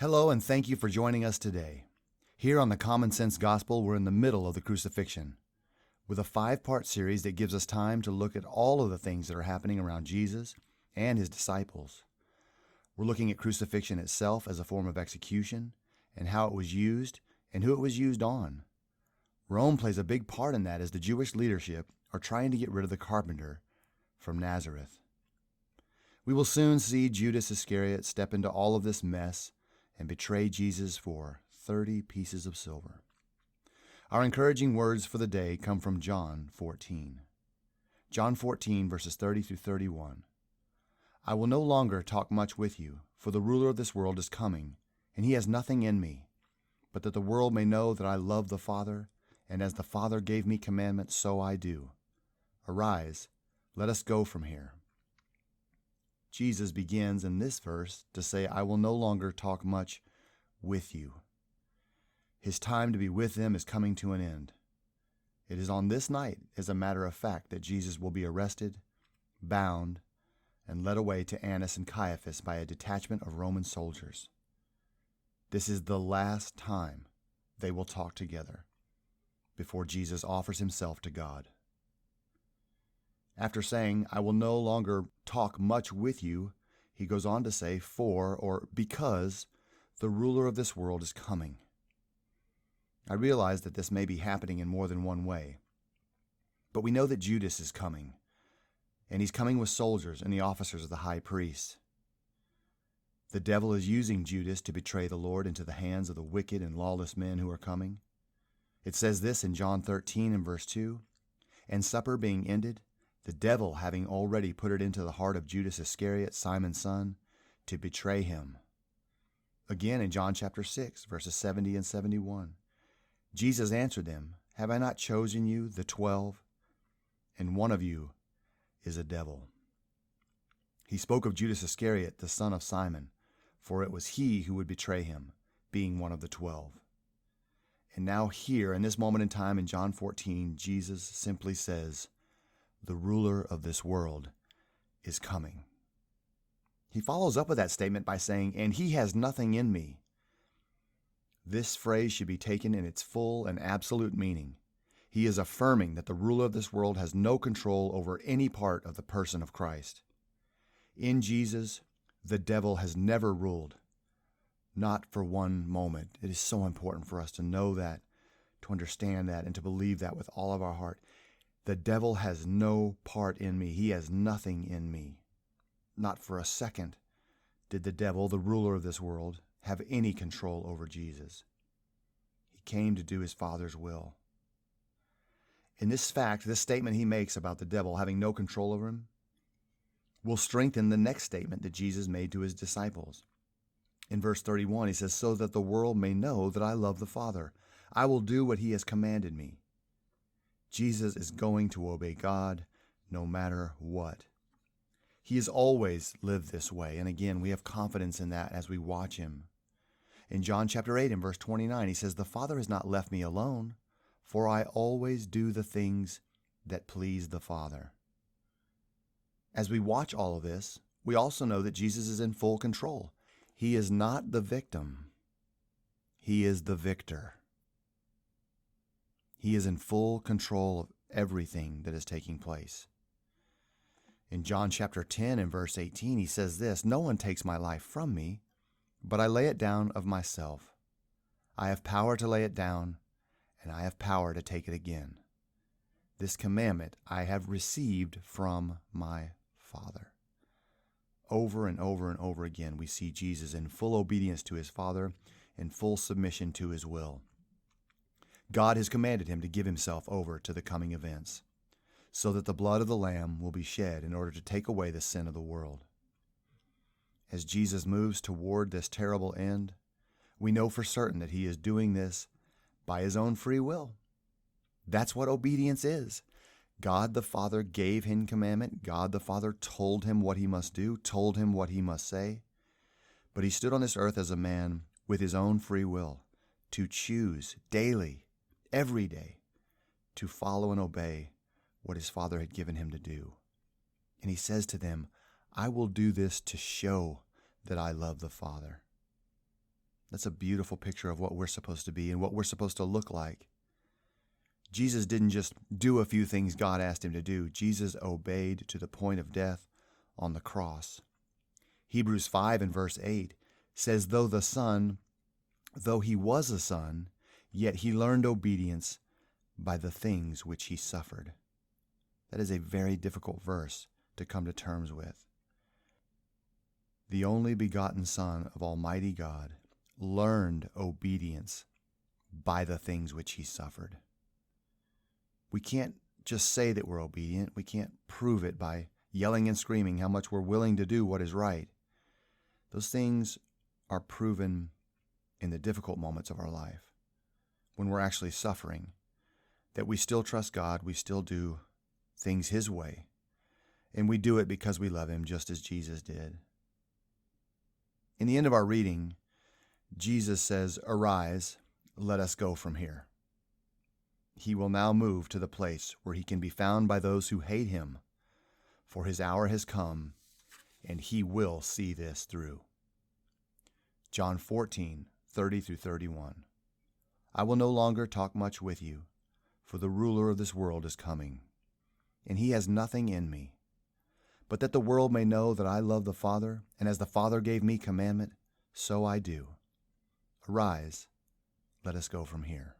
Hello, and thank you for joining us today. Here on the Common Sense Gospel, we're in the middle of the crucifixion, with a 5-part series that gives us time to look at all of the things that are happening around Jesus and his disciples. We're looking at crucifixion itself as a form of execution, and how it was used, and who it was used on. Rome plays a big part in that, as the Jewish leadership are trying to get rid of the carpenter from Nazareth. We will soon see Judas Iscariot step into all of this mess and betray Jesus for 30 pieces of silver. Our encouraging words for the day come from John 14. John 14, verses 30 through 31. I will no longer talk much with you, for the ruler of this world is coming, and he has nothing in me, but that the world may know that I love the Father, and as the Father gave me commandments, so I do. Arise, let us go from here. Jesus begins in this verse to say, I will no longer talk much with you. His time to be with them is coming to an end. It is on this night, as a matter of fact, that Jesus will be arrested, bound, and led away to Annas and Caiaphas by a detachment of Roman soldiers. This is the last time they will talk together before Jesus offers himself to God. After saying, I will no longer talk much with you, he goes on to say, for or because the ruler of this world is coming. I realize that this may be happening in more than one way, but we know that Judas is coming, and he's coming with soldiers and the officers of the high priest. The devil is using Judas to betray the Lord into the hands of the wicked and lawless men who are coming. It says this in John 13 and verse 2, and supper being ended, the devil having already put it into the heart of Judas Iscariot, Simon's son, to betray him. Again in John chapter 6, verses 70 and 71, Jesus answered them, have I not chosen you, the 12, and one of you is a devil? He spoke of Judas Iscariot, the son of Simon, for it was he who would betray him, being one of the 12. And now here, in this moment in time in John 14, Jesus simply says, the ruler of this world is coming. He follows up with that statement by saying, and he has nothing in me. This phrase should be taken in its full and absolute meaning. He is affirming that the ruler of this world has no control over any part of the person of Christ. In Jesus, the devil has never ruled, not for one moment. It is so important for us to know that, to understand that, and to believe that with all of our heart. The devil has no part in me. He has nothing in me. Not for a second did the devil, the ruler of this world, have any control over Jesus. He came to do his Father's will. In this fact, this statement he makes about the devil having no control over him will strengthen the next statement that Jesus made to his disciples. In verse 31, he says, so that the world may know that I love the Father. I will do what he has commanded me. Jesus is going to obey God no matter what. He has always lived this way, and again, we have confidence in that as we watch him. In John chapter 8 and verse 29, he says, the Father has not left me alone, for I always do the things that please the Father. As we watch all of this, we also know that Jesus is in full control. He is not the victim. He is the victor. He is in full control of everything that is taking place. In John chapter 10 and verse 18, he says this, no one takes my life from me, but I lay it down of myself. I have power to lay it down, and I have power to take it again. This commandment I have received from my Father. Over and over and over again, we see Jesus in full obedience to his Father, in full submission to his will. God has commanded him to give himself over to the coming events, so that the blood of the Lamb will be shed in order to take away the sin of the world. As Jesus moves toward this terrible end, we know for certain that he is doing this by his own free will. That's what obedience is. God the Father gave him commandment. God the Father told him what he must do, told him what he must say. But he stood on this earth as a man with his own free will to choose daily, every day, to follow and obey what his Father had given him to do. And he says to them, I will do this to show that I love the Father. That's a beautiful picture of what we're supposed to be and what we're supposed to look like. Jesus didn't just do a few things God asked him to do. Jesus obeyed to the point of death on the cross. Hebrews 5 and verse 8 says, though he was a son, yet he learned obedience by the things which he suffered. That is a very difficult verse to come to terms with. The only begotten Son of Almighty God learned obedience by the things which he suffered. We can't just say that we're obedient. We can't prove it by yelling and screaming how much we're willing to do what is right. Those things are proven in the difficult moments of our life, when we're actually suffering, that we still trust God, we still do things his way, and we do it because we love him, just as Jesus did. In the end of our reading, Jesus says, arise, let us go from here. He will now move to the place where he can be found by those who hate him, for his hour has come, and he will see this through. John 14:30-31. I will no longer talk much with you, for the ruler of this world is coming, and he has nothing in me. But that the world may know that I love the Father, and as the Father gave me commandment, so I do. Arise, let us go from here.